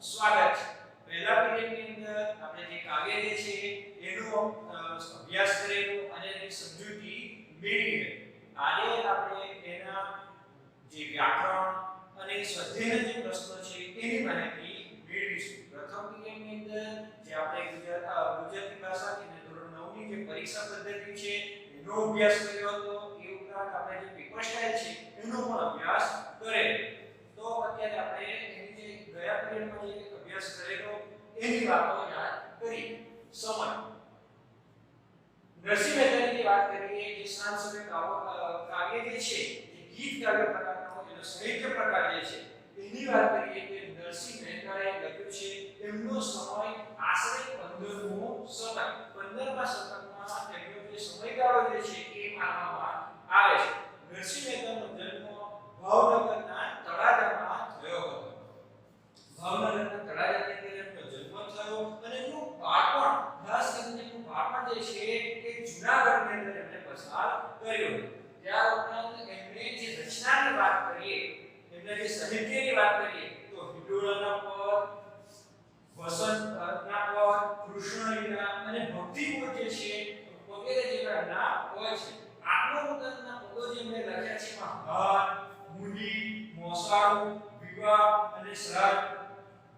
સ્વાગત છે। પહેલા પીરિયડની અંદર આપણે જે કાવ્ય જે છે એનો અભ્યાસ કરેલો અને એની સમજૂતી મેળવી। આજે આપણે એના જે વ્યાકરણ અને સ્વાધ્યાયના જે પ્રશ્નો છે એની માહિતી મેળવીશું। પ્રથમ પીરિયડની અંદર જે આપણે ગુજરાતી ભાષાની અને ધોરણ 9 ની જે પરીક્ષા પદ્ધતિ છે એનો અભ્યાસ કર્યો હતો। એ ઉપરાંત આપણે જે પેપર સ્ટાઇલ છે એનો પણ અભ્યાસ કરેલો। તો અત્યારે આપણે એની જે ગયા પીરિયડમાં જે અભ્યાસ કરેલો એની વાતો યાદ કરી। સમય નરસિંહ મહેતાની વાત કરીએ જે સાંજ સમય કાવ્ય જે છે જે ગીત કાવ્ય પ્રકારનો એનો સાહિત્ય પ્રકાર જે છે એની વાત કરીએ કે નરસિંહ મહેતાએ લખ્યું છે એમનો સમય આશરે 15મો સમય 15મા શતકમાં એમનો જે સમયગાળો જે છે એ માનવામાં આવે છે। નરસિંહ મહેતાનો જન્મ ભાવનગરના તળાજામાં થયો હતો। ભાવનગરના તળાજાની અંદર એમનો જન્મ થયો અને એનું બાળપણ ખાસ કરીને એનું બાળપણ જે છે એ જૂનાગઢની અંદર એમણે પસાર કર્યું હતું। ત્યાર ઉપરાંત એમણે જે રચનાની વાત કરીએ એમણે જે સાહિત્યની વાત કરીએ તો હિંડોળાના પદ, વસંતના પદ, કૃષ્ણલીલા અને ભક્તિપદ જે છે વગેરે જેવા એમના પદ છે। આત્મકથનના પદો જે એમણે લખ્યા છે એમાં હાર, મુનિ, મોસાળું, વિવાહ અને શ્રાદ્ધ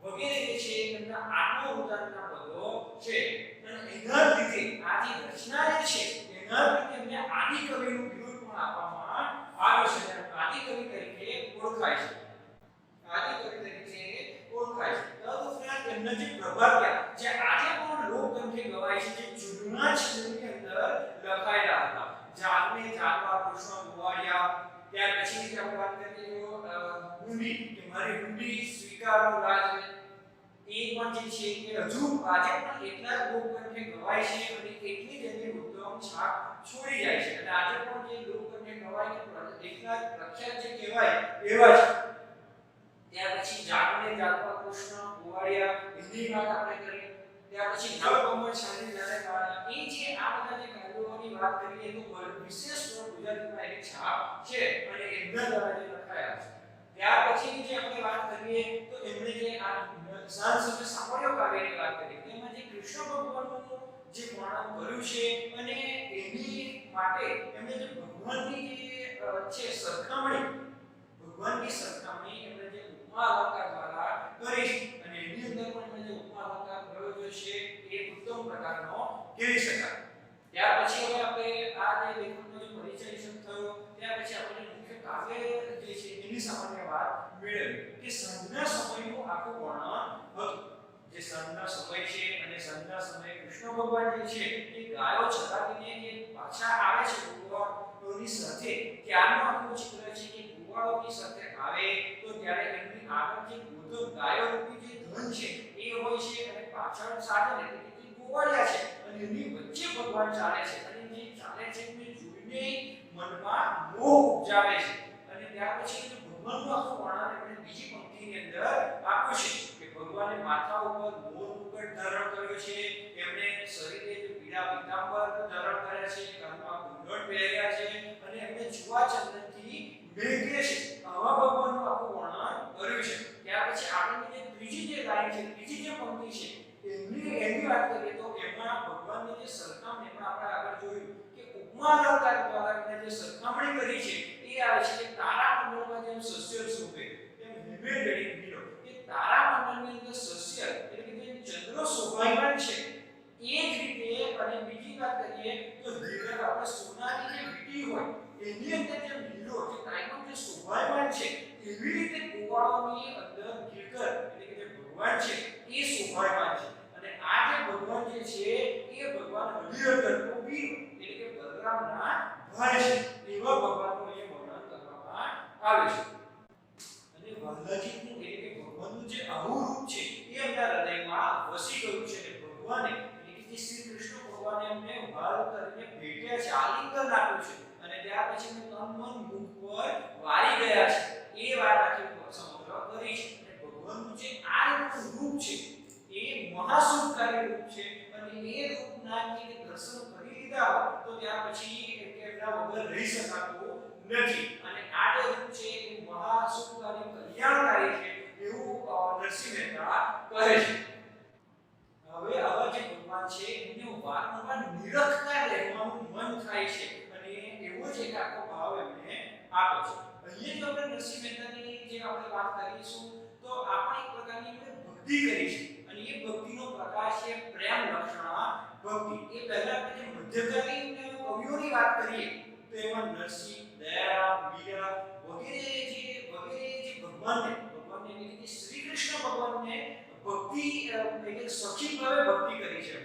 વગેરે જે છે એમના આત્મવૃતાંતના પદો છે। અને એના લીધે આ જે રચના જે છે એના લીધે એમને આદિ કવિનું બિરુદ પણ આપવામાં આવ્યું છે અને આદિ કવિ તરીકે ઓળખાય છે। આદિ કવિ તરીકે ઓળખાય છે। તદુપરાંત એમના જે પ્રભાત્યા જે આજે પણ લોકગંથે ગવાય છે જે જૂના છંદની અંદર લખાયેલા હતા। જાગને જાગવા કૃષ્ણ ગોવાળિયા, ત્યાર પછી જે આપણે વાત કરીએ તો હુંડી કે મારી હુંડી સ્વીકારો રાજ એ પણ જે છે એ હજુ આજે પણ એટલા લોકગંથે ગવાય છે અને એટલી જ એની ઉત્તમ છાપ છોડી જાય છે અને આજે પણ જે લોકગંથે ગવાય કે એટલા પ્રખ્યાત જે કહેવાય એવા છે। ત્યાર પછી જાગને જાગવા કૃષ્ણ ગોવાળિયા એની વાત આપણે કરીએ। ત્યાર પછી નવકમળ શાંતિ નારાયણ એ જે આ બધા જે કાવ્યોની વાત કરીએ તો વિશેષ ગુજરાતીમાં એની છાપ છે અને એમના દ્વારા જે લખાયા છે। ત્યાર પછી જે આપણે વાત કરીએ તો એમણે જે આ સાંજ સમય સાંભળ્યો કાવ્યની વાત કરી તેમાં જે કૃષ્ણ ભગવાનનું જે વર્ણન કર્યું છે અને એની માટે એમણે જે ભગવાનની જે છે સરખામણી ભગવાનની સરખામણી એમણે જે ઉપમા અલંકાર દ્વારા કરી છે અને એની અંદર પણ એમણે જે ઉપમા અલંકાર પ્રયોગ્યો છે એ ઉત્તમ પ્રકારનો કહી શકાય। ત્યાર પછી હવે આપણે આ જે લેખકનો જે પરિચય થયો ત્યાર પછી આપણે મુખ્ય કાવ્ય જે છે એની સામાન્ય વાત મેળવી કે સાંજના સમયનું આખું વર્ણન હતું। જે સાંજના સમય છે અને સાંજના સમયે કૃષ્ણ ભગવાન જે છે એ ગાયો ચરાવીને જે પાછા આવે છે ગોવાળોની સાથે ત્યારનું આખું ચિત્ર છે કે ગોવાળોની સાથે આવે તો ત્યારે એમની આગળ જે ગોધન ગાયો રૂપી જે ધન છે એ હોય છે અને પાછળ સાધન એટલે કે જે ગોવાળિયા છે અને એની વચ્ચે ભગવાન ચાલે છે અને જે ચાલે છે એને જોઈને મનમાં મોહ ઉપજાવે છે। અને ત્યાર પછી જે ભગવાનનું આખું વર્ણન એમણે બીજી પંક્તિની અંદર આપ્યું છે કે ભગવાને માથા ઉપર મોર મુકટ ધારણ કર્યો છે, એમણે શરીરે જે પીળા પીતાંબર ધારણ કર્યા છે, કાનમાં ઘૂંઘટ પહેર્યા છે અને એમણે જુવા ચંદનથી મેઘે છે। આવા ભગવાનનું આખું વર્ણન કર્યું છે। ત્યાર પછી આગળની જે ત્રીજી જે લાઈન છે ત્રીજી જે પંક્તિ છે એની વાત કરીએ તો એમાં ભગવાનની જે સરખામણી એમાં આપણે આગળ જોયું કે ઉપમા અલંકાર દ્વારા એમણે જે સરખામણી કરી છે એ આવે છે કે તારા મંડળમાં જેમ સસ્ય શોભે તેમ હિમે જડી નીલો કે તારા મંડળની અંદર સસ્ય એટલે કે જે ચંદ્ર શોભાયમાન છે એ જ રીતે અને બીજી વાત કરીએ તો હીરા આપણે સોનાની જે વીંટી હોય એની અંદર જે નીલો જે ડાયમંડ જે શોભાયમાન છે એવી રીતે ગોવાળોની અંદર ગીરધર એટલે કે જે ભગવાન છે એ શોભાયમાન છે। અને આ જે ભગવાન જે છે એ ભગવાન હરિહર કબીર એટલે કે બલરામના ભાઈ છે એવા ભગવાનનું એ વર્ણન કરવામાં આવે છે। અને વલ્લભજીનું એટલે કે ભગવાનનું જે આવું રૂપ છે એ એમના હૃદયમાં વસી ગયું છે અને ભગવાને એટલે કે શ્રી કૃષ્ણ ભગવાને એમને વાલ કરીને ભેટ્યા છે, આલિંગન આપ્યું છે અને ત્યાર પછી એમને તન મન મુખ પર વારી ગયા છે એ વાત આખી સમગ્ર કરી છે। અને ભગવાનનું જે આ રૂપ છે એ મહાસુખકારી રૂપ છે અને એ રૂપના જે દર્શન કરી લીધા તો ત્યાર પછી એમના વગર રહી શકાતું નથી અને આ જે રૂપ છે એ મહાસુખકારી કલ્યાણકારી છે એવું નરસિંહ મહેતા આપણે વાત કરીશું તો આપણે એક પ્રકારની ભક્તિ કરી છે અને એ ભક્તિનો પ્રકાર છે પ્રેમ લક્ષણ ભક્તિ. એ પહેલા આપણે જે મધ્યકાલીન કવિઓની વાત કરીએ તો એમાં નરસિંહ, દયારામ, મીરા વગેરે જે ભગવાનને એટલે કે શ્રી કૃષ્ણ ભગવાનને ભક્તિ એટલે સખી ભાવે ભક્તિ કરી છે.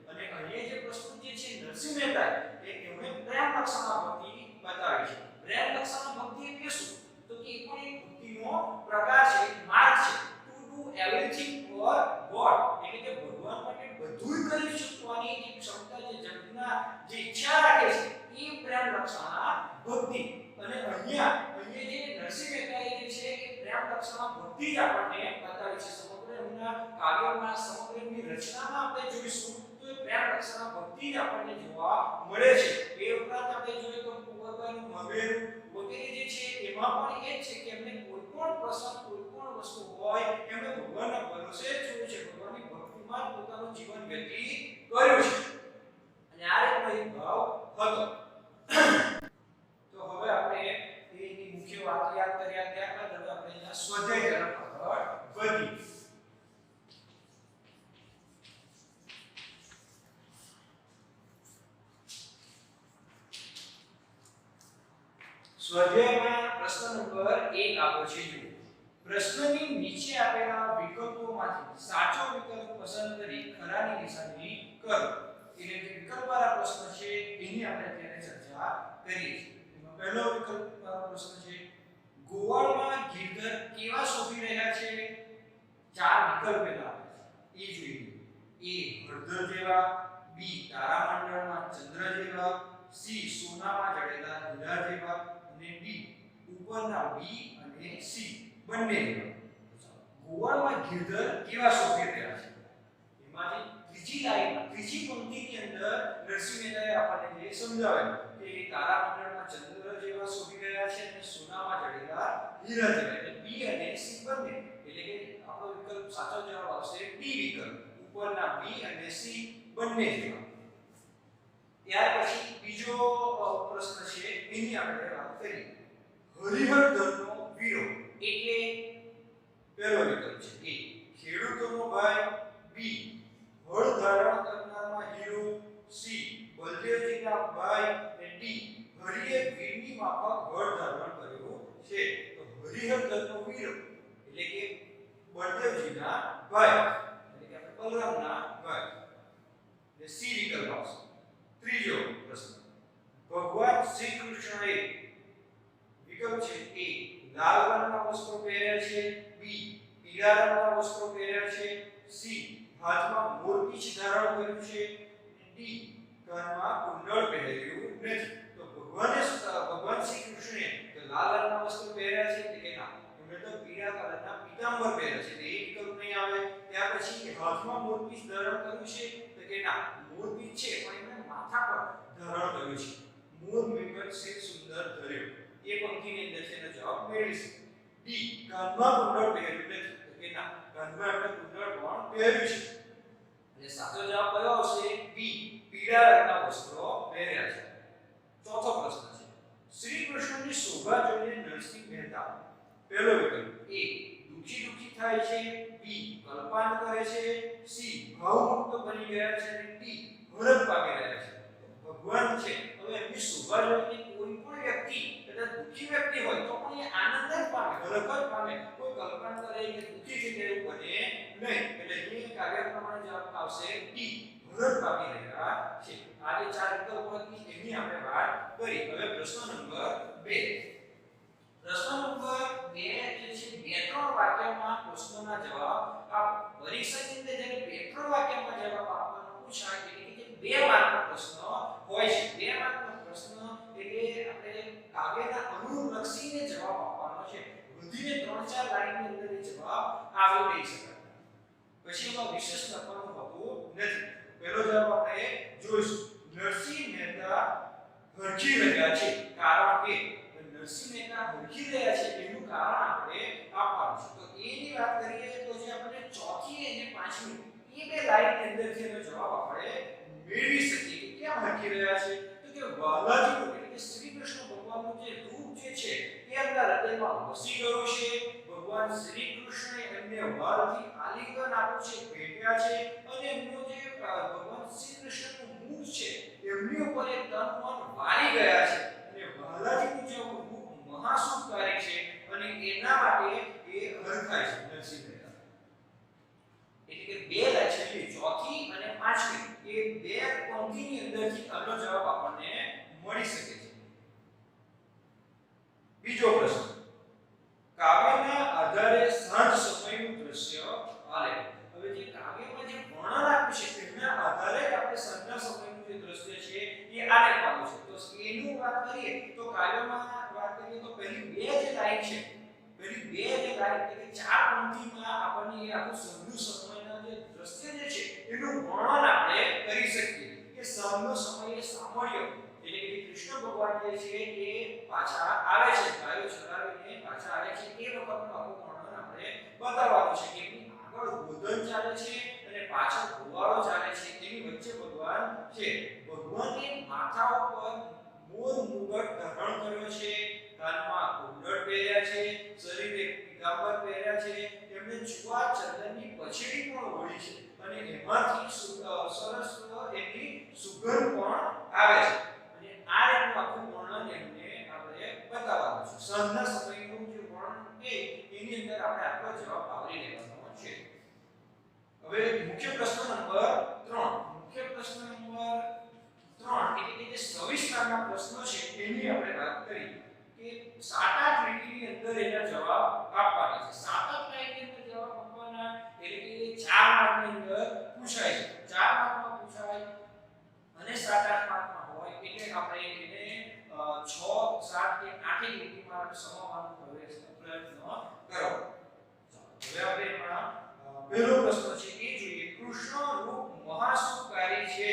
અને અહીંયા જે પ્રસ્તુત જે છે નરસિંહ મહેતા એમણે પ્રેમ લક્ષણ ભક્તિ બતાવી છે. પ્રેમ લક્ષણ ભક્તિ એટલે શું? તો કે એ પણ એક ભક્તિનો પ્રકાર છે, એક માર્ગ છે. To do everything for God એટલે કે ભગવાન માટે બધું કરી શકવાની જે ક્ષમતા, જે જગતના જે ઈચ્છા રાખે છે એ પ્રેમ લક્ષણ ભક્તિ. અને અહીંયા જે નરસિંહ મહેતાએ જે છે એ પ્રેમ લક્ષણ ભક્તિ જ આપણને બતાવી છે. સમગ્ર એમના કાવ્યમાં, સમગ્ર એમની રચનામાં આપણે જોઈશું તો એ પ્રેમ લક્ષણ ભક્તિ જ આપણને જોવા મળે છે. એ ઉપરાંત આપણે જોઈએ તો કુંવરબાઈનું મવેરું વગેરે જે છે એમાં પણ એ જ છે કે એમને કોઈ પણ પ્રસંગ, કોઈ પણ વસ્તુ હોય એમને ભગવાનના ભરોસે જોયું છે, ભગવાનની ભક્તિમાં પોતાનું જીવન વ્યતીત કર્યું છે. અને આ રીતનો એક ભાવ હતો. તો હવે આપણે એની મુખ્ય વાત યાદ કર્યા ત્યારબાદ હવે આપણે એના સ્વાધ્યાય તરફ આગળ વધીએ. સ્વાધ્યાયમાં પ્રશ્ન નંબર 1 આપ્યો છે. જુઓ, પ્રશ્નની નીચે આપેલા વિકલ્પોમાંથી સાચો વિકલ્પ પસંદ કરી ખરાની નિશાની કરો. એટલે કે વિકલ્પવાળા પ્રશ્ન છે એની આપણે અત્યારે ચર્ચા કરીએ છીએ. એમાં પહેલો વિકલ્પવાળો પ્રશ્ન છે ગોવાળમાં ગીરધર કેવા શોભી રહ્યા છે? 4 વિકલ્પ એના આપે છે. એ જોઈએ. એ હળદર જેવા, બી તારામંડળમાં ચંદ્ર જેવા, સી સોનામાં જડેલા હીરા જેવા અને ડી ઉપરના બી અને સી બંને જેવા. ગોવાળમાં ગીરધર કેવા શોભી રહ્યા છે? એમાંથી ત્રીજી લાઈન, ત્રીજી પંક્તિની અંદર નરસિંહ મહેતાએ આપણને જે સમજાવ્યું કે તારામંડળમાં ચંદ્ર જેવા શોભી રહ્યા છે અને સોનામાં જડેલા હીરા જેવા. એટલે બી અને સી બંને. એટલે કે આપણો વિકલ્પ સાચો જવાબ આવશે ડી વિકલ્પ, ઉપરના બી અને સી બંને જેવા. ત્યાર પછી બીજો પ્રશ્ન છે એની આપણે વાત કરીએ. હરિહરધનનો વીરો એટલે પહેલો વિકલ્પ છે એ ખેડૂતોનો ભાઈ, બી હળ ધારણ કરનારમાં હીરો, સી બલદેવજીના ભાઈ અને ડી હરિએ વીરની માફક હળ ધારણ કર્યો છે. તો હરિહરધનનો વીરો એટલે કે બલદેવજીના ભાઈ એટલે કે આપણે બલરામના ભાઈ. એટલે સી વિકલ્પ આવશે. ત્રીજો પ્રશ્ન ભગવાન શ્રી કૃષ્ણએ વિકલ્પ છે એ લાલ રંગના વસ્ત્રો પહેર્યા છે, બી પીળા રંગના વસ્ત્રો પહેર્યા છે, સી હાથમાં મોરપીંછ ધારણ કર્યું છે, ડી કાનમાં કુંડળ પહેર્યું નથી. તો ભગવાન શ્રી કૃષ્ણએ તો લાલ રંગના વસ્ત્રો પહેર્યા છે કે ના, એમણે તો પીળા કલરના પીતાંબર પહેર્યા છે. એ વિકલ્પ નહીં આવે. ત્યાર પછી હાથમાં મોરપીંછ ધારણ કર્યું છે તો કે ના, મોરપીંછ છે પણ એમણે માથા પર ધારણ કર્યું છે. મોર મીંગટ સે સુંદર ધર્યો. એ પંક્તિની અંદર છે એનો જવાબ મેળવીશું. ડી કાનમાં કુંડળ પહેર્યું નથી. તો કે ના, કાનમાં એમણે કુંડળ પણ પહેર્યું છે. એટલે સાચો જવાબ કયો આવશે? બી પીળા રંગના વસ્ત્રો પહેર્યા છે. ચોથો પ્રશ્ન છે શ્રી કૃષ્ણની શોભા જોઈને નરસિંહ મહેતા પહેલો વિકલ્પ એ દુખી થાય છે, બી કલ્પાન કરે છે, સી ભાવમુક્ત બની ગયા છે અને ડી હરખ પામી રહ્યા છે. ભગવાન છે હવે એમની શોભા જોઈને કોઈ પણ વ્યક્તિ કદાચ દુખી વ્યક્તિ હોય તો પણ એ આનંદ જ પામે, હરખ જ પામે. કોઈ કલ્પના કરે કે દુખી થઈ જાય એવું બને નહીં. એટલે એ કાવ્ય પ્રમાણે જવાબ આવશે ડી હરખ પામી રહ્યા છે. આ જે 4 વિકલ્પો હતી એની આપણે વાત કરી. હવે પ્રશ્ન નંબર 2. પ્રશ્ન નંબર 2 જે છે 2-3 વાક્યમાં પ્રશ્નોના જવાબ આપો. પરીક્ષાની અંદર જ્યારે 2-3 વાક્યમાં જવાબ આપવાનો પૂછાય એટલે કે 2 માર્કનો પ્રશ્ન હોય છે. 2 માર્કનો પ્રશ્ન એટલે આપણે કાવ્યના અનુલક્ષીને જવાબ આપવાનો છે. વધીને 3-4 લાઈનની અંદર એ જવાબ આવી નહીં શકે. પછી એમાં વિશેષ લખવાનું હોતું નથી. પહેલો જવાબ આપણે જોઈશું. નરસિંહ મહેતા હરખી રહ્યા છે. કારણ કે નરસિંહ મહેતા હરખી રહ્યા છે એનું કારણ આપણે આપવાનું છે. તો એની વાત કરીએ તો જે આપણે ચોથી અને પાંચમી એ 2 લાઈનની અંદરથી એનો જવાબ આપણે મેળવી શકીએ કે કેમ હરખી રહ્યા છે. તો કે વાલાજી એટલે કે શ્રી કૃષ્ણ ભગવાનનું જે રૂપ જે છે એ આપણા હૃદયમાં વસી ગયું છે. ભગવાન શ્રી કૃષ્ણએ એમને વાલથી આલિંગન આપ્યું છે, ભેટ્યા છે અને એમનો જે ભગવાન શ્રી કૃષ્ણનું મુખ છે એમની ઉપર એ તન મન વાળી ગયા છે અને વાલાજીનું જે રૂપ મહાસુખકારી છે અને એના માટે એ હરખાય છે નરસિંહ મહેતા. એટલે કે બે છેલ્લી ચોથી અને પાંચમી એ બે પંક્તિની અંદરથી આનો જવાબ આપણને મળી શકે છે. બીજો પ્રશ્ન, કાવ્યના આધારે સાંજ સમયનું દ્રશ્ય આલેખ. હવે જે કાવ્યમાં જે વર્ણન આપ્યું છે તેના આધારે આપણે સાંજના સમયનું જે દ્રશ્ય છે એ આલેખવાનું છે. તો એનું વાત કરીએ તો કાવ્યમાં વાત કરીએ તો પહેલી બે જે લાઈન છે, પહેલી બે જે લાઈન એટલે કે ચાર પંક્તિમાં આપણને એ આખું સાંજનું સમયના જે દ્રશ્ય જે છે એનું વર્ણન આપણે કરી શકીએ કે સાંજનો સમય એ સામળ્ય એટલે કે કૃષ્ણ ભગવાન જે છે એ પાછા આવે છે, ગાયો ચરાવીને પાછા આવે છે એ વખતનું આખું વર્ણન આપણે બતાવવાનું છે કે એની આગળ ગોધન ચાલે છે અને પાછળ ગોવાળો ચાલે છે, તેની વચ્ચે ભગવાન છે. ભગવાનને માથા ઉપર મોર મુગટ ધારણ કર્યો છે, કાનમાં કુંડળ પહેર્યા છે, શરીરે પીતાંબર પહેર્યા છે, તેમને ચુવા ચંદનની પછેડી પણ ઓઢી છે અને એમાંથી સરસ એની સુગંધ પણ આવે છે. આ રીતનું આખું વર્ણન એમને આપણે બતાવવાનું છે. સાંજના સમયનું જે વર્ણન છે એની અંદર આપણે આપણો જવાબ આવરી લેવાનો છે. હવે મુખ્ય પ્રશ્ન નંબર 3. મુખ્ય પ્રશ્ન નંબર 3 એટલે કે જે સવિસ્તારના પ્રશ્નો છે એની આપણે વાત કરી કે 7-8 લીટીની અંદર એના જવાબ આપવાના છે. 7-8 લાઈનની અંદર જવાબ આપવાના એટલે કે 4 માર્કની અંદર પૂછાય છે. 4 માર્કમાં પૂછાય અને 7-8 માર્કમાં હોય એટલે આપણે એને 6, 7 કે 8 લીટીમાં સમાવવાનો પ્રયત્ન કરો. હવે આપણે એમાં પહેલો પ્રશ્ન છે એ જોઈએ, કૃષ્ણ રૂપ મહાસુખકારી છે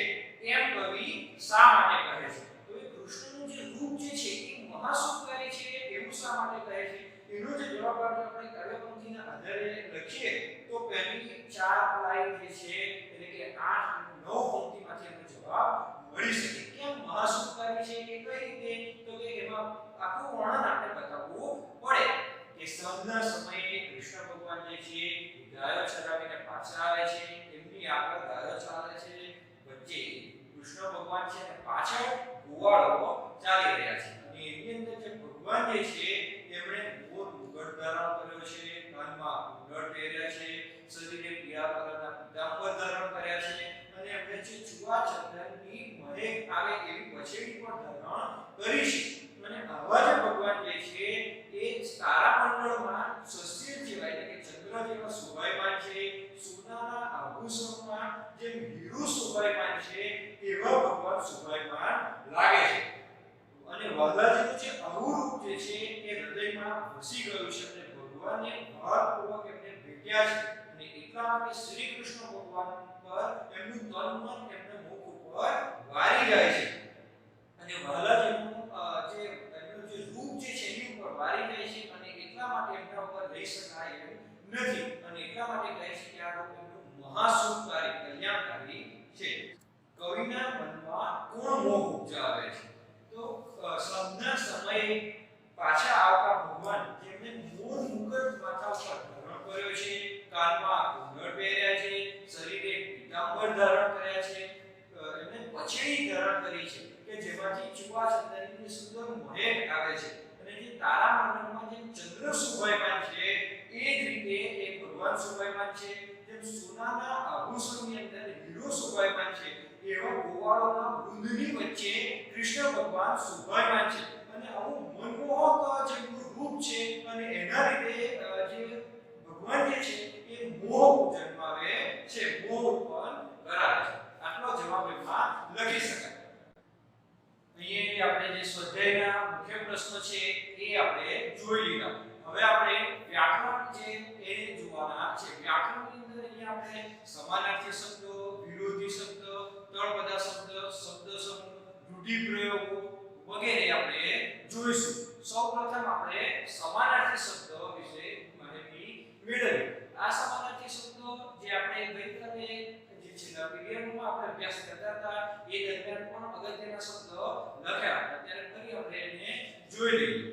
એમ કવિ શા માટે કહે છે? તો એ કૃષ્ણનું જે રૂપ જે છે એ મહાસુખકારી છે એવું શા માટે કહે છે? એનો જે જવાબ આપણે કાવ્યપંક્તિના આધારે લખીએ તો પહેલી 4 લાઈન જે છે એટલે કે 8 9 પંક્તિમાંથી આપણને જવાબ મળી શકે. કેમ મહાસુખકારી છે કે કઈ રીતે? તો કે એમાં આખું વર્ણન આપણે બતાવવું પડે કે સાંજના સમયે કૃષ્ણ ભગવાન જે છે ગાયો ચરાવીને પાછા આવે છે, એમની આગળ ગાયો ચાલે છે, વચ્ચે કૃષ્ણ ભગવાન છે અને પાછળ ગોવાળો ચાલી રહ્યા છે અને એની અંદર જે ભગવાન જે છે એમણે મોર મુગટ ધારણ કર્યો છે, કાનમાં કુંડળ પહેર્યા છે, શરીરે પીળા કલરના પીતાંબર ધારણ કર્યા છે અને એમણે જે ચુવા ચંદનની મહેક આવે એવી પછેડી પણ ધારણ કરી છે. અને આવા જે ભગવાન જે છે એ તારામંડળમાં સસ્ય જેવા એટલે કે ચંદ્ર જેવા શોભાયમાન છે, સોનાના આભૂષણમાં જેમ હીરો શોભાયમાન છે એવા ભગવાન શોભાયમાન લાગે છે. અને વાલાજીનું જે આવું રૂપ જે છે એ હૃદયમાં વસી ગયું છે અને ભગવાનને ભાવપૂર્વક એમને ભેટ્યા છે અને એટલા માટે શ્રી કૃષ્ણ ભગવાન પર એમનું તન મન એમના મુખ ઉપર વારી જાય છે અને વાલાજીનું જે એમનું જે રૂપ જે છે એની ઉપર વારી જાય છે અને એટલા માટે એમના ઉપર રહી શકાય એમ નથી અને એટલા માટે કહે છે કે આ રૂપ એમનું મહાસુખકારી કલ્યાણકારી છે. કવિના મનમાં કોણ મોહ ઉપજાવે છે? તો સાંજના સમયે પાછા આવતા ભગવાન જેમને મોર મુગટ માથા ઉપર ધારણ કર્યો છે, કાનમાં કુંડળ પહેર્યા છે, શરીરે પીતાંબર ધારણ કર્યા છે, એમને પછેડી ધારણ કરી છે કે જેમાંથી ચુવા ચંદનની સુંદર મહેક આવે છે અને જે તારામંડળમાં જે ચંદ્ર શોભાયમાન છે એ જ રીતે એ ભગવાન શોભાયમાન છે. જેમ સોનાના આભૂષણની અંદર હીરો શોભાયમાન છે એવા ગોવાળોના વૃંદની વચ્ચે કૃષ્ણ ભગવાન શોભાયમાન છે અને આવું મનમોહક જે રૂપ છે અને એના લીધે જે ભગવાન જે છે એ મોહ જન્માવે છે, મોહ ઉત્પન્ન કરાવે છે. આટલો જવાબ એમાં લખી શકાય. અહીંયા આપણે જે સ્વાધ્યાયના મુખ્ય પ્રશ્નો છે એ આપણે જોઈ લીધા. હવે આપણે વ્યાકરણ જે એ જોવાના છે. વ્યાકરણની અંદર અહીંયા આપણે સમાનાર્થી શબ્દો, વિરોધી શબ્દ, તળપદા શબ્દ, શબ્દ સમૂહ, રૂઢિપ્રયોગો વગેરે આપણે જોઈશું. સૌપ્રથમ આપણે સમાનાર્થી શબ્દ વિશે માહિતી મેળવીએ. આ સમાનાર્થી શબ્દો જે આપણે ગઈકાલે જે છેલ્લા પીરિયડમાં આપણે અભ્યાસ કરતા હતા એ દરમિયાન પણ અગત્યના શબ્દ લખ્યા હતા. ત્યારે ફરી આપણે એને જોઈ લઈએ.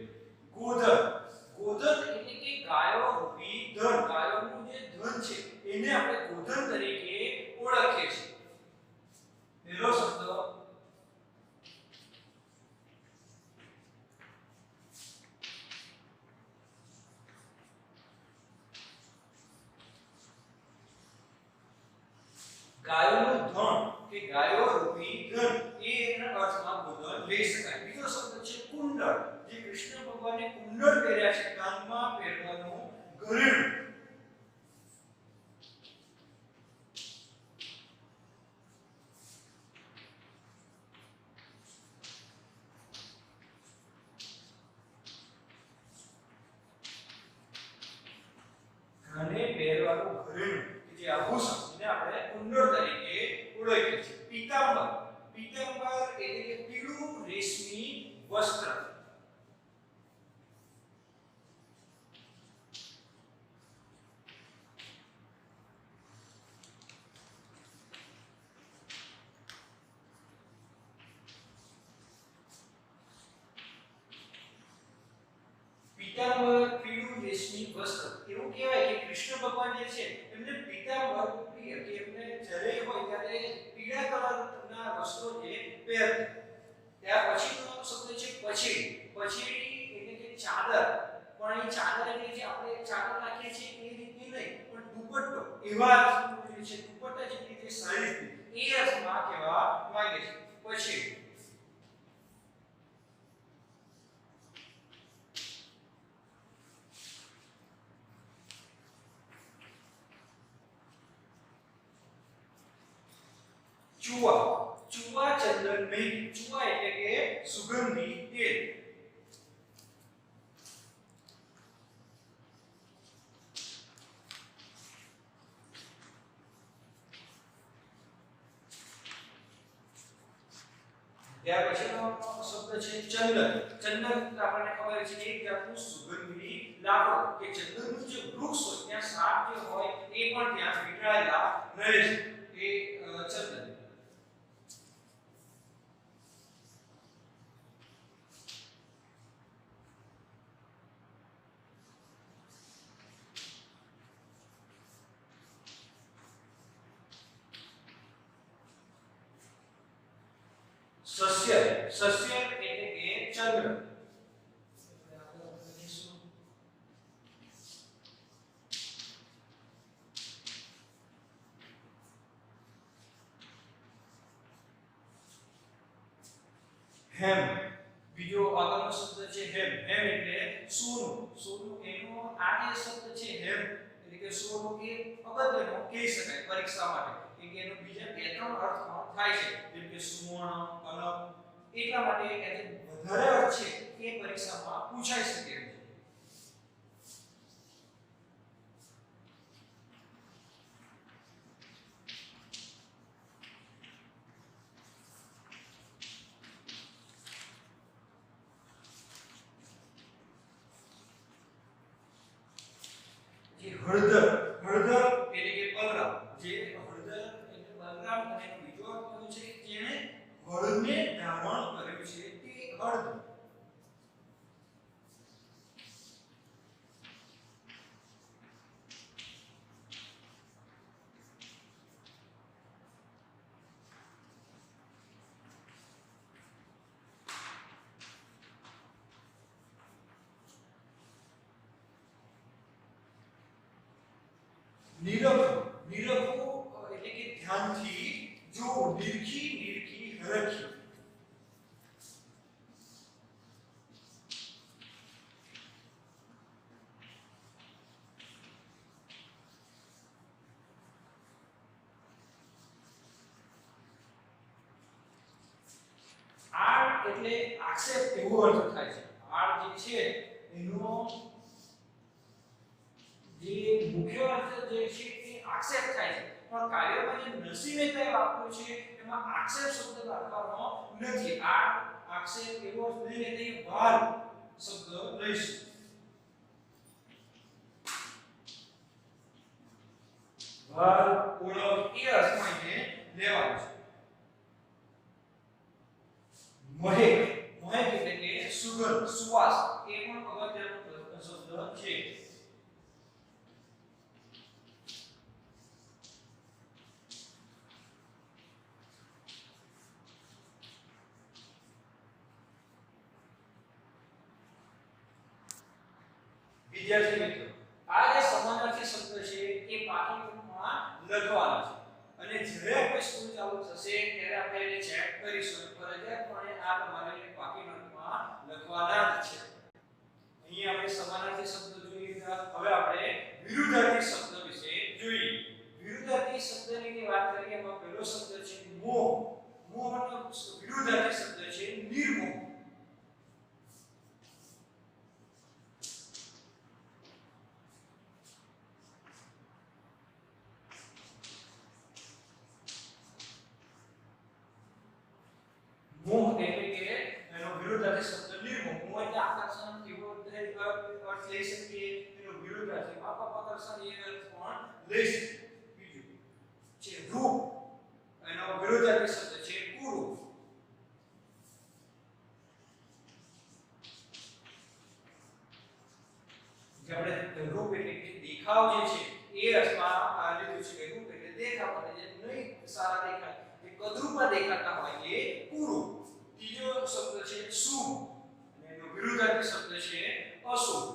ગોધન. ગોધન એટલે કે ગાયો રૂપી ગાયોનું ધન કે ગાયો રૂપી ધન એના અર્થમાં બદલ લઈ શકાય. બીજો શબ્દ છે કુંડળ, જે કૃષ્ણ ભગવાને કુંડળ પહેર્યા છે, કાનમાં પહેરવાનું ઘરેણું. કાને પહેરવાનું ઘરેણું કે જે આભૂષણ, જેને આપણે કુંડળ તરીકે ઓળખીએ છીએ. પીતાંબર, પીતાંબર એટલે કે પીળું રેશમી વસ્ત્ર. પીતાંબર પીળું રેશમી વસ્ત્ર. એવું કહેવાય કે કૃષ્ણ ભગવાન જે છે એમને પીતાંબર પ્રિય, કે એમને જ્યારે હોય ત્યારે પીળા કલરના વસ્ત્રો જે પહેરતા. ત્યાર પછીનો શબ્દ છે પછેડી. પછેડી એટલે કે ચાદર. પણ એ ચાદર એટલે જે આપણે ચાદર રાખીએ છીએ એ રીતની નહીં, પણ દુપટ્ટો, એવા અર્થમાં જે છે દુપટ્ટા જેટલી જે સારી એ અર્થમાં કહેવા માંગે છે પછેડી. ચુવા, ચુવા ચંદન મેઘ. ચુવા એટલે કે સુગંધી તેલ. ત્યાર પછીનો શબ્દ છે ચંદન. ચંદન આપણને ખબર છે કે એક જાતનું સુગંધી લાકડું, કે ચંદનનું જે વૃક્ષ હોય ત્યાં સાપ જે હોય એ પણ ત્યાં વીંટળાયેલા રહે છે, એ ચંદન. સસ્ય, સસ્ય એટલે કે ચંદ્ર. હેમ, બીજો આગળનો શબ્દ છે હેમ. હેમ એટલે સોનું. સોનું એનો આ જે શબ્દ છે હેમ એટલે કે સોનું, એ અગત્યનો કહી શકાય પરીક્ષા માટે, કે એનો બીજા બે ત્રણ અર્થમાં થાય છે, જેમ કે સુવર્ણ, કનક. એટલા માટે એ જે વધારે અર્થ છે એ પરીક્ષામાં પૂછાઈ શકે છે. હળદર, હળદર એટલે કે બલરામ. જે હળદર એટલે બલરામ, અને એનો બીજો અર્થ કયો છે કે જેણે હળને ધારણ કર્યું છે તે હળદર. નિરખવું, નિરખવું એટલે કે ધ્યાનથી જોવું, નિરખી, નિરખી, હરખી. આડ એટલે આક્ષેપ એવો અર્થ થાય છે. આડ જે છે એનો જે મુખ્ય અર્થ જે છે એ આક્ષેપ થાય છે, પણ કાર્યમાં જે નરસિંહ મહેતાએ વાપર્યું છે એમાં આક્ષેપ શબ્દ વાપરવાનો નથી. આ આક્ષેપ એવો અર્થ લઈને તે વાલ શબ્દ લઈશું. વાલ, ઓળખ એ અર્થમાં એને લેવાનું છે. મહેક, મહેક એટલે કે સુગંધ, સુવાસ. એ પણ અગત્યનો શબ્દ છે. વિદ્યાર્થી મિત્રો, આ જે સમાનાર્થી શબ્દ છે એ પાઠ્યપુસ્તકમાં લખવાના છે, અને જ્યારે આપણે સ્કૂલ ચાલુ થશે ત્યારે આપણે એને ચેક કરીશું. ફરજિયાતપણે આ તમારે બાકી નોટમાં લખવાના જ છે. અહીં આપણે સમાનાર્થી શબ્દ જોઈ લીધા. હવે આપણે વિરુદ્ધાર્થી શબ્દ વિશે જોઈએ. વિરુદ્ધાર્થી શબ્દની વાત કરીએ તો પહેલો શબ્દ છે મોહ. મોહનો વિરુદ્ધાર્થી શબ્દ છે નિર્મોહ. મોહ એટલે કે એનો વિરુદ્ધાર્થી શબ્દ નિર્મોહ. મોહ એટલે આકર્ષણ એવો અર્થ લઈ શકીએ. એનો વિરુદ્ધાર્થી આકર્ષણ એ અર્થ પણ લઈ શકીએ. બીજું છે રૂપ. એનો વિરુદ્ધાર્થી શબ્દ છે કુરૂપ. જે આપણે રૂપ એટલે કે દેખાવ જે છે એ અર્થમાં લીધું છે કે રૂપ એટલે દેખાવ અને જે નહીં સારા દેખાય જે કદરૂપા દેખાતા હોય એ કુરૂપ. ત્રીજો શબ્દ છે શુભ અને એનો વિરુદ્ધાર્થી શબ્દ છે અશુભ.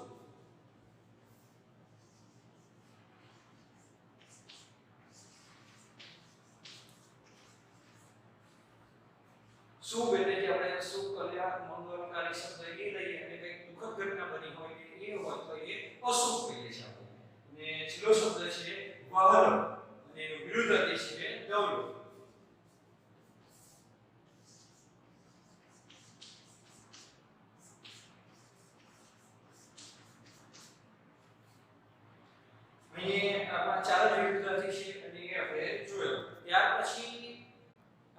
શુભ એટલે કે આપણે શુભ કલ્યાણ મંગળકારી શબ્દ એ લઈએ અને કંઈક દુઃખદ ઘટના બની હોય કે એ હોય તો એ અશુભ કહીએ છીએ આપણે. અને છેલ્લો શબ્દ છે વહલ અને એનો વિરુદ્ધાર્થી છે દૌલત. અહીં આપણા ચાર વિરુદ્ધાર્થી છે અને એ આપણે જોયો. ત્યાર પછી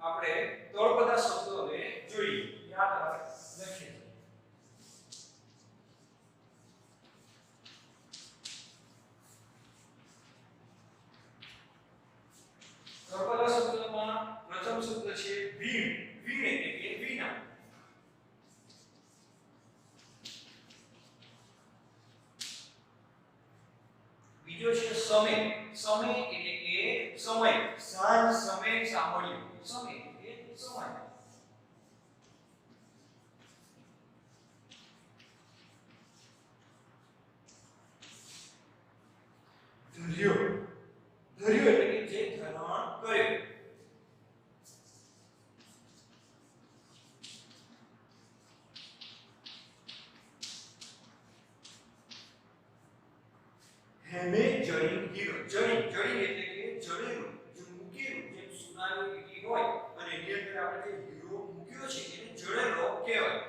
આપણે તળપદા શબ્દોને જોઈએ. યાદ રાખીએ. તળપદા શબ્દોમાં પ્રથમ શબ્દ છે વીણ. વીણ એટલે કે વીણા. બીજો છે સમય. સમય એટલે કે સમય. સાંજ સમય સાંભળ્યું. સમય એટલે સમય. ધર્યો. ધર્યો એટલે કે જે ધરણ કર્યો. હેમે જડી ગીરો. જડી. જડી એટલે કે જડેલું જે મૂકેલું જેમ સુનાની વીટી હોય અને એની અંદર આપણે જે હીરો મૂક્યો છે એને જડેલો કહેવાય.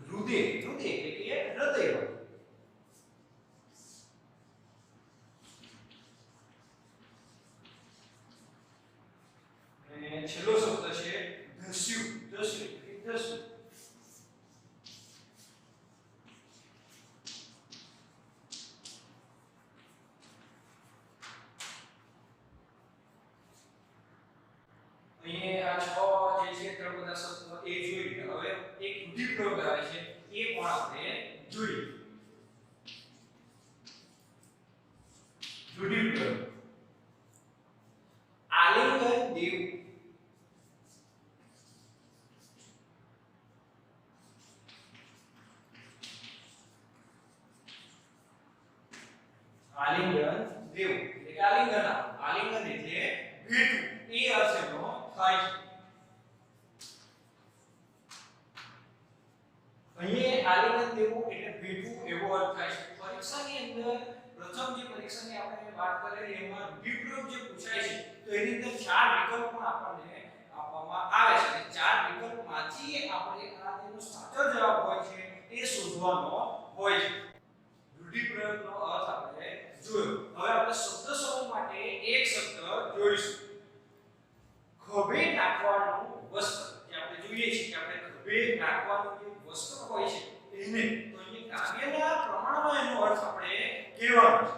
હૃદય. હૃદય એટલે કે હૃદય. અને છેલ્લો શબ્દ છે ધસ્યુ. ધસ્યુ એટલે ધસ્યુ. અહીં આ છ જે છે તળપદા શબ્દો એ જોઈ લીધા. હવે એક રૂઢિપ્રયોગ આવે છે એ પણ આપણે જોઈએ. રૂઢિપ્રયોગ. આલિંગન દેવું. આલિંગન દેવું એટલે કે આલિંગન આપવું. આલિંગન એટલે ભેટવું. એ અર્થ એનો થાય છે. અહીં આલિંગન દેવું એટલે ભેટવું એવો અર્થ થાય છે. પરીક્ષાની અંદર પ્રથમ જે પરીક્ષાની આપણે વાત કરેલી એમાં રૂઢિપ્રયોગ જે પૂછાય છે તો એની અંદર ચાર વિકલ્પ પણ આપણને આપવામાં આવે છે. ચાર વિકલ્પમાંથી આપણે આ જેનો સાચો જવાબ હોય છે એ શોધવાનો હોય છે. રૂઢિપ્રયોગનો અર્થ આપણે જોયો. હવે આપણે શબ્દ સમૂહ માટે એક શબ્દ જોઈશું. ખભે નાખવાનું વસ્ત્ર. જે આપણે જોઈએ છે કે આપણે ખભે નાખવાનું જે વસ્ત્ર હોય છે એને તો અહીં કાવ્યના પ્રમાણમાં એનો અર્થ આપણે કહેવાનો છે.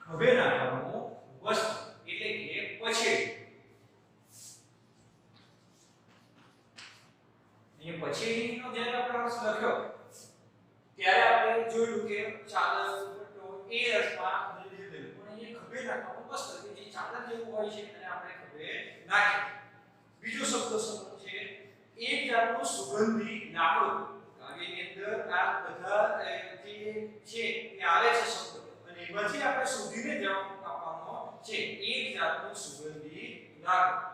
ખભે નાખવાનું વસ્ત્ર એટલે કે પછેડી. એ પછેડીનો જ્યારે આપણે અર્થ લખ્યો ત્યારે આપણે જોયું કે ચાદર, દુપટ્ટો એ અર્થમાં લીધેલું પણ અહીંયા ખભે નાખવાનું બસ કે જે ચાદર જેવું હોય છે અને આપણે ખભે નાખીએ. બીજો શબ્દ સમૂહ છે એક જાતનો સુગંધી લાકડું. આની અંદર આ બધા જે છે એ આવે છે શબ્દ અને એમાંથી આપણે શોધીને જવાબ આપવાનો છે. એક જાતનો સુગંધી લાકડું.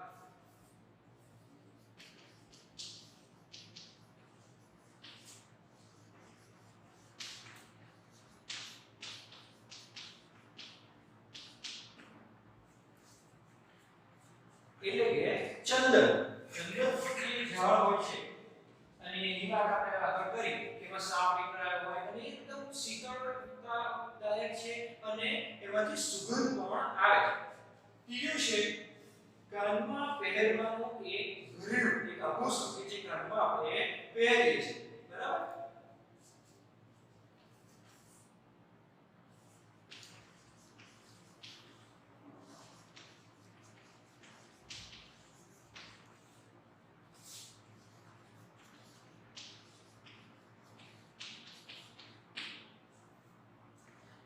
એટલે કે ચંદન. ચંદનનું જે ઝાડ હોય છે અને એની વાત આપણે આગળ કરી કે એમાં સાપ નીકળ્યા હોય અને એકદમ શીતળતાદાયક છે અને એમાંથી સુગંધ પણ આવે છે. ત્રીજું છે કાનમાં પહેરવાનું એક ઘરેણું, એક આભૂષણ કે જે કાનમાં આપણે પહેરીએ છીએ. બરાબર.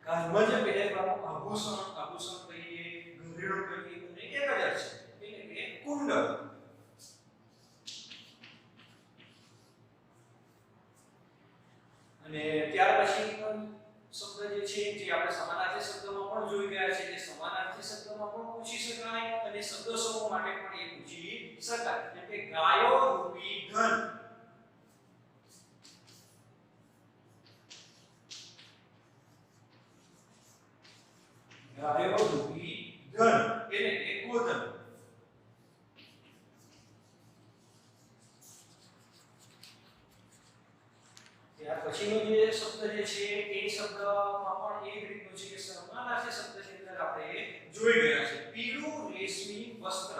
કાનમાં જે પહેરવાનું આભૂષણ કહીએ, ઘરેણું કહીએ અને એક જ છે એટલે કે કુંડળ. અને ત્યાર પછીનો શબ્દ જે છે જે આપણે સમાનાર્થી શબ્દમાં પણ જોઈ ગયા છે કે સમાનાર્થી શબ્દમાં પણ પૂછી શકાય અને શબ્દ સમૂહ માટે પણ એ પૂછી શકાય. જેમ કે ગાયો રૂપી ધન. ગાયો રૂપી ધન એટલે કે ગોધન. ત્યાર પછીનો જે શબ્દ જે છે એ શબ્દમાં પણ એ જ રીતનું છે કે સમાનાર્થી શબ્દ છે એટલે આપણે જોઈ ગયા છે. પીળું રેશમી વસ્ત્ર.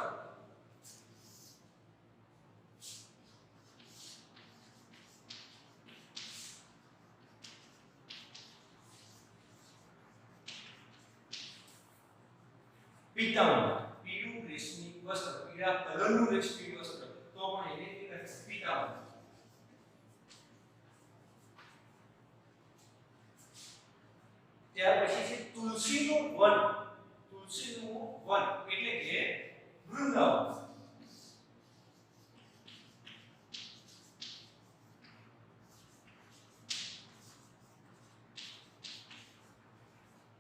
પીતાંબર. પીળું રેશમી વસ્ત્ર, પીળા કલરનું રેશમી વસ્ત્ર તો પણ એને પીતાંબર. ત્યાર પછી છે તુલસીનું વન. તુલસીનું વન એટલે કે વૃંદાવન.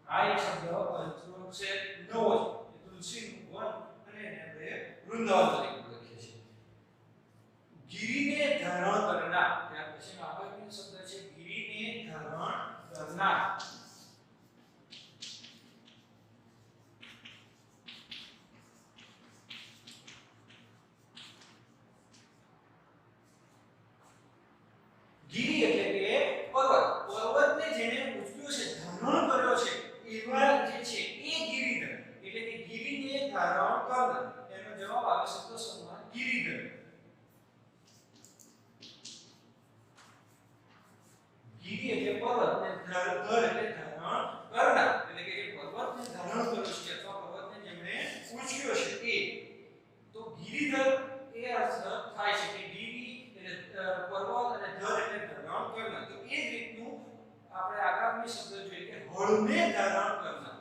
આ એક શબ્દ અર્થનો છે નવો છે. તુલસીનું વન અને એને આપણે વૃંદાવન તરીકે લખીએ છીએ. ગિરિને ધારણ કરનાર. ત્યાર પછી આગળનો શબ્દ છે ગિરિને ધારણ કરનાર. ગિરી એટલે કે પર્વત. પર્વતને જેને ઉચક્યો છે, ધારણ કર્યો છે એવા જે છે એ ગિરિધર એટલે કે ગિરિને ધારણ કરનાર. એનો જવાબ આવે શબ્દ સમૂહ ગિરિધર. ગિરી એટલે પર્વત ને ધર એટલે ધારણ કરનાર એટલે કે જે પર્વતને ધારણ કર્યો છે અથવા પર્વતને જેમણે ઉચક્યો છે એ. તો ગિરિધર એ અર્થ થાય છે કે ગિરી એટલે પર્વત અને ધર એટલે ધારણ કરનાર. તો એ જ રીતનું આપણે આગામી શબ્દ જોઈએ કે હળને ધારણ કરનાર.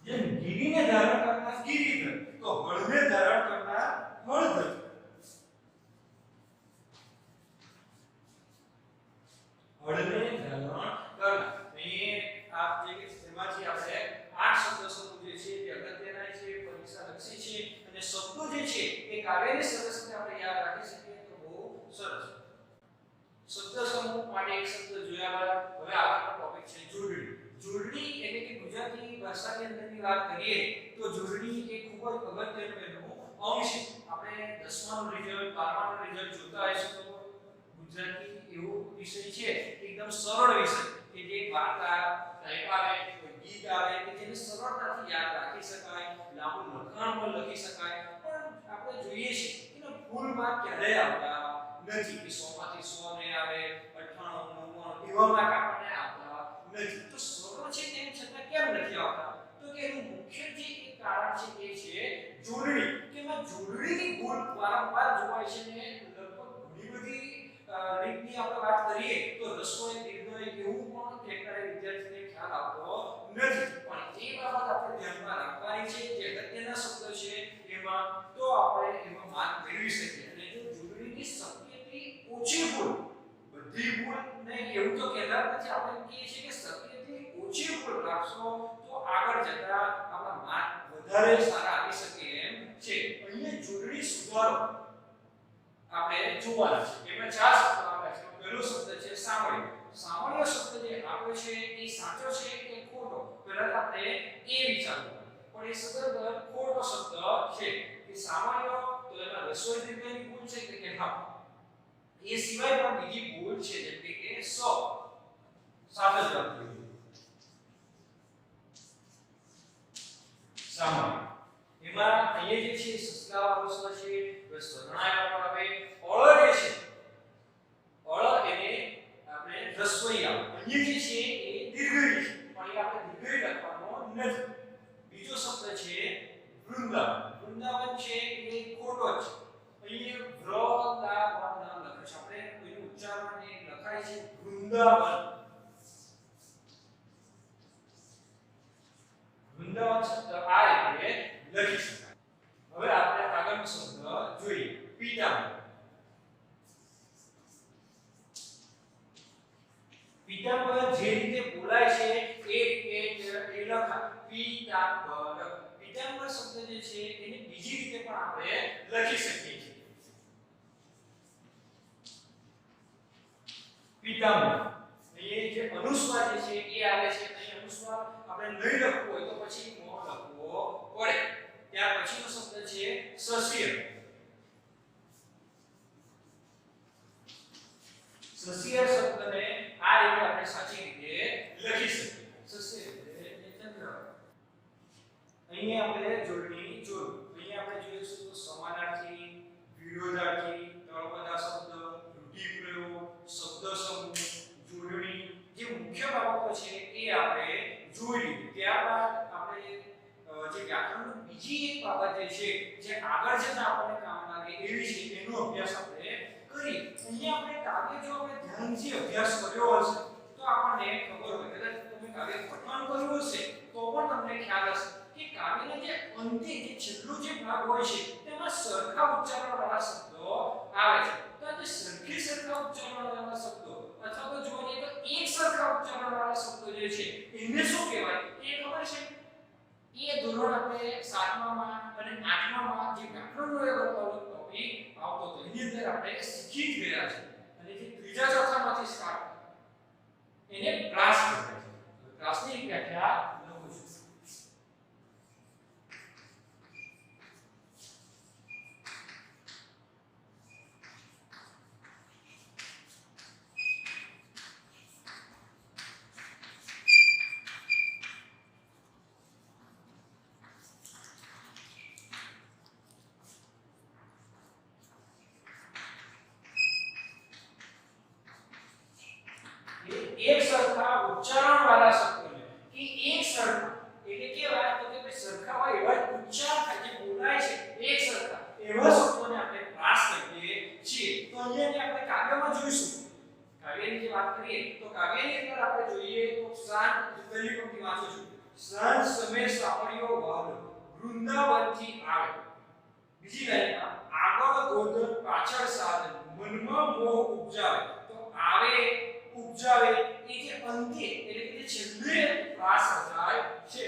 જેમ ગિરીને ધારણ કરનાર ગિરિધર તો હળને ધારણ કરનાર હળધર. હળને ધારણ કરનાર. અહીં આપ જે એમાંથી આપણે 8 શબ્દ સમૂહ જે છે તે અગત્યના છે, પરીક્ષા લક્ષી છે અને શબ્દો જે છે એ કાવ્યની સાથે આપણે યાદ રાખી શકીએ તો બહુ સરસ. શબ્દ સમૂહ માટે એક શબ્દ જોયા બાદ હવે આગળનો ટોપિક છે જોડણી. જોડણી એટલે કે ગુજરાતી ભાષાની અંદરની વાત કરીએ તો જોડણી એ ખૂબ જ અગત્યનું અંગ છે. આપણે 10માનું રિઝલ્ટ 12માનું રિઝલ્ટ જોતા હશું તો ગુજરાતી એવો વિષય છે એકદમ સરળ વિષય કે જે વાર્તા ટાઈપ આવે કોઈ ગીત આવે કે જેને સરળતાથી યાદ રાખી શકાય, લાંબુ લખાણ પણ લખી શકાય. પણ આપણે જોઈએ છીએ કે ફૂલ માર્ક ક્યારે આવતા નથી કે 100 માંથી 100 ને આવે 98 99 એવા માર્ક આપણને આવતા નથી. તો સરળ છે તેમ છતાં કેમ નથી આવતા? તો કે એનું મુખ્ય જે કારણ છે એ છે જોડણી. કે એમાં જોડણીની ભૂલ વારંવાર જોવાય છે ને લગભગ ઘણી બધી રીતની આપણે વાત કરીએ તો રસ્વ એ દીર્ઘ એ એવું પણ કેટલાય વિદ્યાર્થીને ખ્યાલ આવતો નથી, પણ એ બાબત આપણે ધ્યાનમાં રાખવાની છે. જે અગત્યના શબ્દો છે એમાં તો આપણે એમાં માર્ક મેળવી શકીએ. અને જો જોડણીની શક્યથી ઓછી ભૂલ, બધી ભૂલ ને એવું તો કહેતા નથી, આપણે કહીએ છીએ કે શક્યથી ઓછી ભૂલ રાખશો તો આગળ જતા આપણા માર્ક વધારે સારા આવી શકે એમ છે. અહીંયા જોડણી સુધારો આપણે જોવાના છે. એમાં ચાર શબ્દો આપ્યા છે. પહેલો શબ્દ છે સામાન્ય. સામાન્ય શબ્દ જે આપ્યો છે એ સાચો છે કે ખોટો? પહેલા આપણે એ વિચારવું, પણ એ શબ્દ ખોટો શબ્દ છે. કે સામાન્ય તો એમાં રસ્વ દીર્ઘની ભૂલ છે કે હા. એ સિવાય પણ બીજી ભૂલ છે, જેમ કે સ સાથે જ લખી સામાન્ય. એમાં અહીંયા જે છે સસલાવાળો સ છે, સ્વરણાયવાળો આવે. અળ જે છે, અળ એને આપણે રસ્વઈ આવે. અહીંયા જે છે એ દીર્ઘઈ છે, પણ એ આપણે દીર્ઘઈ લખવાનો નથી. બીજો શબ્દ છે વૃંદાવન. વૃંદાવન છે એ ખોટો છે. અહીંયા વૃંદાવન લખે છે, આપણે એનું ઉચ્ચારણ એ લખાય છે વૃંદાવન. વૃંદાવન શબ્દ આ રીતે લખી શકાય. હવે આપણે આગળનો શબ્દ જોઈએ, પીતાંબર. પીતાંબર જે રીતે બોલાય છે એ રીતે એ લખાય પીતાંબર. પીતાંબર શબ્દ જે છે એને બીજી રીતે પણ આપણે લખી શકીએ છીએ. પીતાંબર. અહીં જે અનુસ્વાર જે છે એ આવે છે. અહીં અનુસ્વાર આપણે નહીં લખવું હોય તો પછી નો લખવો પડે. ત્યાર પછીનો શબ્દ છે સસ્ય. સસ્ય શબ્દને આ રીતે આપણે સાચી રીતે લખી શકીએ. સસ્ય એટલે ચંદ્ર. અહીં આપણે જોડણી જોયું. અહીં આપણે જોઈશું તો સમાનાર્થી, વિરોધાર્થી, તળપદા શબ્દ, રૂઢિપ્રયોગ, શબ્દ સમૂહ, જોડણી, જે મુખ્ય બાબતો છે એ આપણે જોઈ લીધી. ત્યારબાદ આપણે જે વ્યાકરણની બીજી એક બાબત છે જે આગળ જતા આપણને કામ લાગે એવી છે, એનો અભ્યાસ આપણે કરી. અહીંયા આપણે કાવ્ય જો આપણે ધ્યાનથી અભ્યાસ કર્યો હશે તો આપણને ખબર હોય, કદાચ તમે કાવ્ય પઠન કર્યું હશે તો પણ તમને ખ્યાલ હશે કે કાવ્યના જે અંતે જે છેલ્લો જે ભાગ હોય છે તેમાં સરખા ઉચ્ચારણવાળા શબ્દો આવે છે. તો આ જે સરખા ઉચ્ચારણવાળા શબ્દો અથવા તો જો તો એક સરખા ઉચ્ચારણવાળા શબ્દો જે છે એને શું કહેવાય એ ખબર છે? એ ધોરણ આપણે 7મા માં અને 8મા માં જે વ્યાકરણનો એક ટોપિક આવતો હતો એની અંદર આપણે શીખી જ ગયા છે. અને જે ત્રીજા ચોથામાંથી સ્ટાર્ટ એને ક્લાસ કહેવાય છે. ક્લાસની વ્યાખ્યા લખું છું. એક સરખા ઉચ્ચારણવાળા શબ્દોને કે એક સરખા એટલે કેવા તો કે સરખા હોય એવા ઉચ્ચાર થાય જે બોલાય છે એક સરખા એવા શબ્દોને આપણે પ્રાસ કહીએ છીએ. તો અહીંયા આપણે કાવ્યમાં જોઈશું. કાવ્યની જે વાત કરીએ તો કાવ્યની અંદર આપણે જોઈએ તો શાંત પહેલી પંક્તિ વાંચું છું. શાંત સમય સાંભળ્યો વાલો વૃંદાવનથી આવે. બીજી લાઈનમાં આગળ ગોધન પાછળ સાધન મનમાં મોહ ઉપજાવે. તો આવે ઉપજાવે એ જે અંતે એટલે કે જે છેલ્લે પ્રાસ રચાય છે.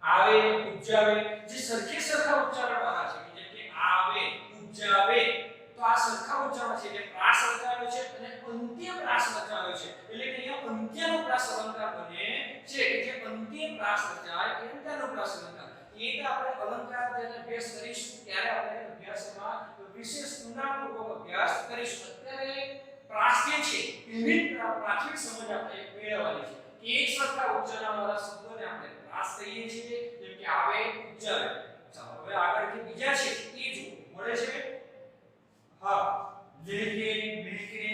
આવે ઉપજાવે જે સરખા ઉચ્ચારણવાળા છે, જેમ કે આવે ઉપજાવે તો આ સરખા ઉચ્ચારણ છે એટલે પ્રાસ રચાયો છે અને અંત્ય પ્રાસ રચાયો છે. એટલે કે અહીંયા અંત્યનો પ્રાસ અલંકાર બને છે કે જે અંત્ય પ્રાસ રચાય એ અંત્યનો પ્રાસ અલંકાર. એ તો આપણે અલંકાર જેને અભ્યાસ કરીશું ત્યારે આપણે અભ્યાસમાં વિશેષ ઊંડાણપૂર્વક અભ્યાસ કરીશું. અત્યારે પ્રાસ જે છે એની પ્રાથમિક સમજ આપણે મેળવવાની છે. એક સરખા ઉચ્ચારણવાળા શબ્દોને આપણે પ્રાસ કહીએ છીએ, જેમ કે આવે ઉપજાવે. ચાલો હવે આગળ જે બીજા છે એ જો મળે છે હા લેકે મેકે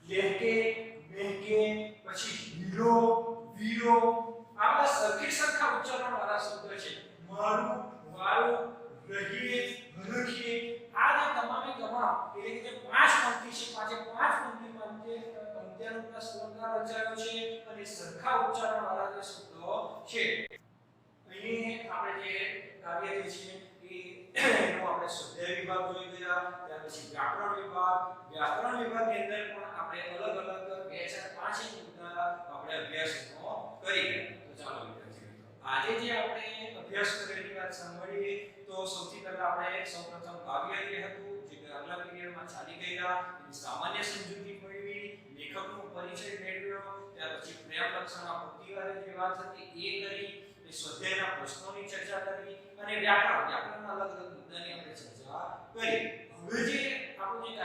લેકે મેકે પછી હીરો વીરો આ બધા સરખી સરખા ઉચ્ચારણ વાળા શબ્દ છે મારું વારું રહીએ રખીએ આ જે તમામે તમામ એટલે કે જે પાંચ પંક્તિ છે પાંચે પાંચ પંક્તિમાં જે અંત્યાનુપ્રાસ અલંકાર રચાયો છે અને સરખા ઉચ્ચારણ વાળા જે શબ્દો છે અહીં આપણે જે કાવ્ય જે છે એનો આપણે સ્વાધ્યાય વિભાગ જોઈ ગયા ત્યાર પછી વ્યાકરણ વિભાગની અંદર પણ આપણે અલગ અલગ 2 4 5 મુદ્દા આપણે અભ્યાસનો કરી ગયા તો ચાલો વિદ્યાર્થીઓ આજે જે આપણે અભ્યાસ કરેલી વાત સાંભળીએ તો સૌથી પહેલા આપણે સૌપ્રથમ કાવ્ય જે હતું જે આગલા પીરિયડમાં ચાલી ગયા એની સામાન્ય સમજૂતી મેળવી લેખકનો પરિચય મેળવ્યો ત્યાર પછી પ્રેમ લક્ષણના ભક્તિવારે જે વાત હતી એ કરી સ્વાધ્યાયના પ્રશ્નોની ચર્ચા કરી અને વ્યાકરણના અલગ અલગ મુદ્દાની આપણે ચર્ચા કરી હવે જે આપણું જે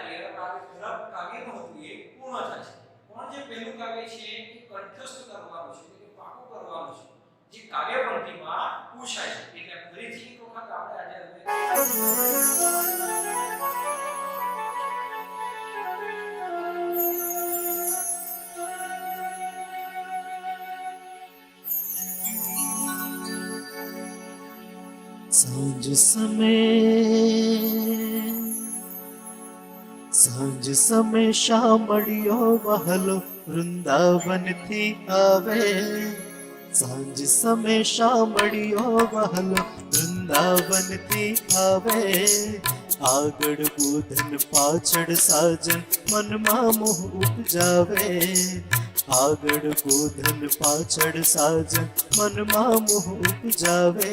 કાવ્યનું હતું એ પૂર્ણ થાય છે પણ જે પહેલું કાવ્ય છે એ કંઠસ્થ કરવાનું છે એટલે પાકું કરવાનું છે જે કાવ્ય પંક્તિમાં પૂછાય છે એટલે ફરીથી એક વખત આપણે આજે સાંજ સમય શામળિયો વહલો વૃંદાવન થી આવે સાંજ સમય શામળિયો વહલો વૃંદાવન થી આવે આગળ ગોધન પાછળ સાજન મનમાં મોહ ઉપજાવે આગળ ગોધન પાછળ સાજન મનમાં મોહ ઉપજાવે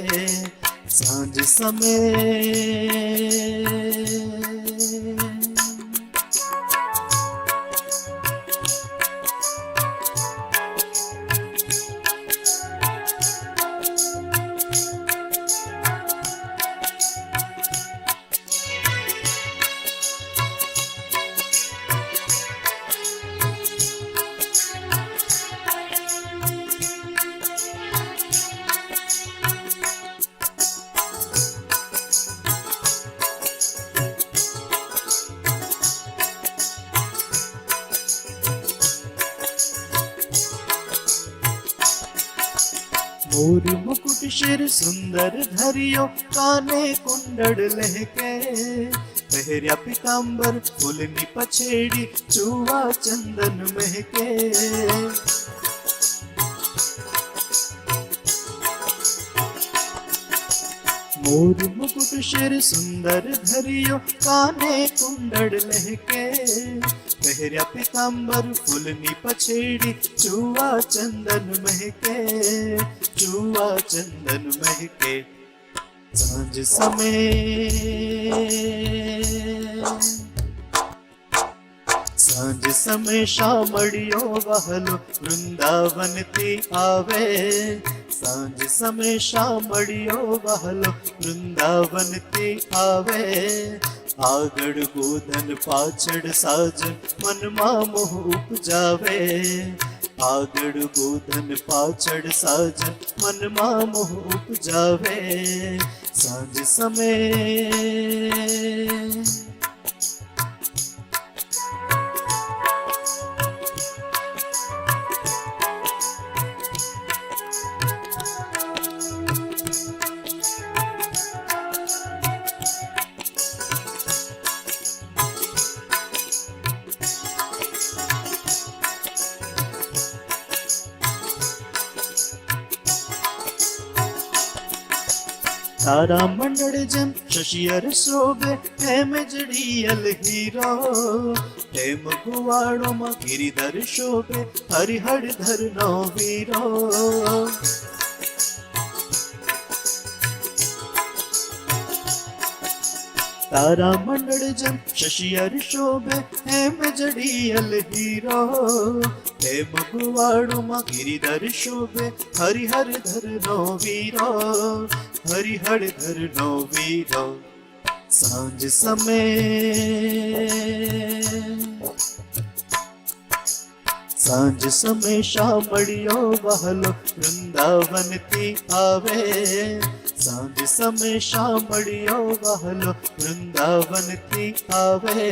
સાંજ સમય मोर मुकुट शिर सुंदर धरियो काने कुंडल लहके पहरिया पितांबर फुलनी पछेड़ी चुवा चंदन महके मोर मुकुट शिर सुंदर धरियो काने कुंडल लहके पहरिया पितांबर फुलनी पछेड़ी चुवा चंदन महके चुवा चंदन महके सांझ समय सांझ समय शामड़ियो वहलो वृंदावन थी आवे सांझ समय शामड़ियो वहलो वृंदावन थी आवे આગળ ગોધન પાછળ સાજન મનમાં મોહ ઉપજાવે આગળ ગોધન પાછળ સાજન મનમાં મોહ ઉપજાવે સાંજ સમય तारा मंडल जम शशियर शोभे हेम जड़ियल हीरो हेम कुवाड़ो मा गिरिधर शोभे हरिहर धर नो वीरो तारा मंडल जम शशियर शोभे हेम जड़ियल हीरो हेम कुवाड़ो मा गिरिधर शोभे हरिहर धर नो वीरो हरिहर धर नो वीरो सांझ समय સાંજ સમય શામળિયો વહલો વૃંદાવનથી આવે સાંજ સમય શામળિયો વહલો વૃંદાવનથી આવે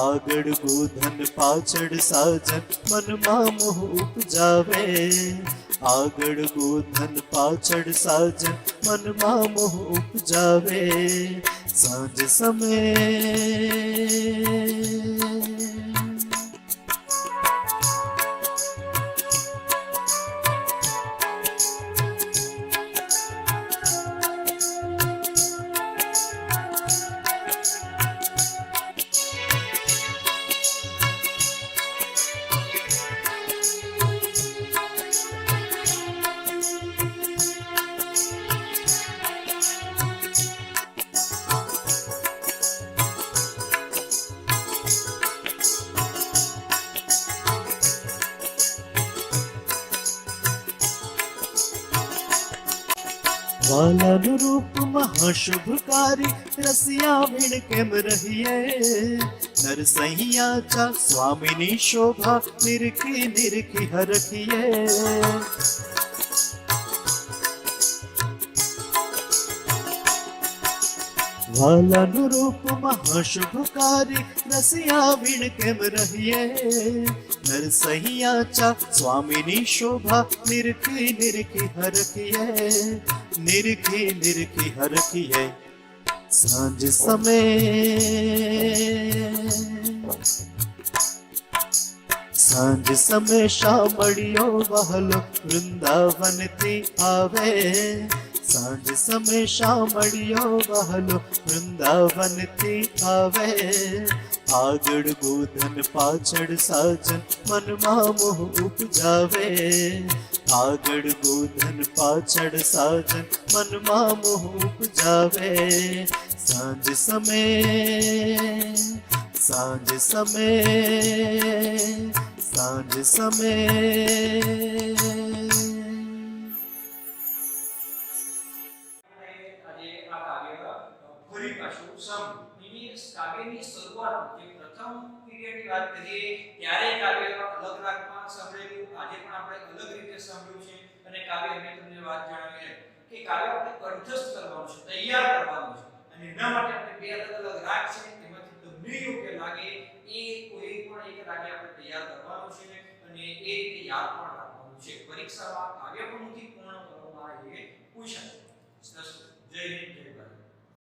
આગળ ગોધન પાછળ સાજન મનમાં મોહ ઉપજાવે આગળ ગોધન પાછળ સાજન મનમાં મોહ ઉપજાવે સાંજ સમય વાલાનું રૂપ મહાશુભકારી રસિયા વીણ કેમ રહીએ નરસૈયા સ્વામીની શોભા નિરખી નિરખી હરખીએ વાલાનું રૂપ મહાશુભકારી રસિયા વીણ કેમ રહીએ નરસૈયા સ્વામીની શોભા નિરખી નિરખી હરખીએ નિરખી નિરખી હરખીએ સાંજ સમય સાંજ સમય શામળિયો વહલો વૃંદાવનથી આવે સાંજ સમય શામળિયો વહલો વૃંદાવનથી આવે આગળ ગોધન પાછળ સાજન મનમાં મોહ ઉપજાવે આગળ ગોધન પાછળ સાજન મનમાં મોહ ઉપજાવે સાંજ સમય સાંજ સમય સાંજ સમય આજે આ કાવ્ય ફરી પાછું સાંભળ્યું. એની કાવ્યની શરૂઆત જે પ્રથમ પીરિયડની વાત કરીએ ત્યારે કાવ્ય અલગ રાગમાં સાંભળેલું, આજે પણ આપણે અલગ રીતે સાંભળ્યું છે. અને કાવ્ય મેં તમને વાત જણાવી કે કાવ્ય આપણે કંઠસ્થ કરવાનું છે, તૈયાર કરવાનું છે. અને એના માટે આપણે બે અલગ અલગ રાગ છે, એમાંથી તમને યોગ્ય લાગે એ કોઈ પણ એક રાગે આપણે તૈયાર કરવાનું છે અને એ રીતે યાદ પણ રાખવાનું છે. પરીક્ષામાં કાવ્ય પ્રવૃત્તિ પૂર્ણ કરવામાં એ પૂછાય. જય હિન્દ, જય ભારત.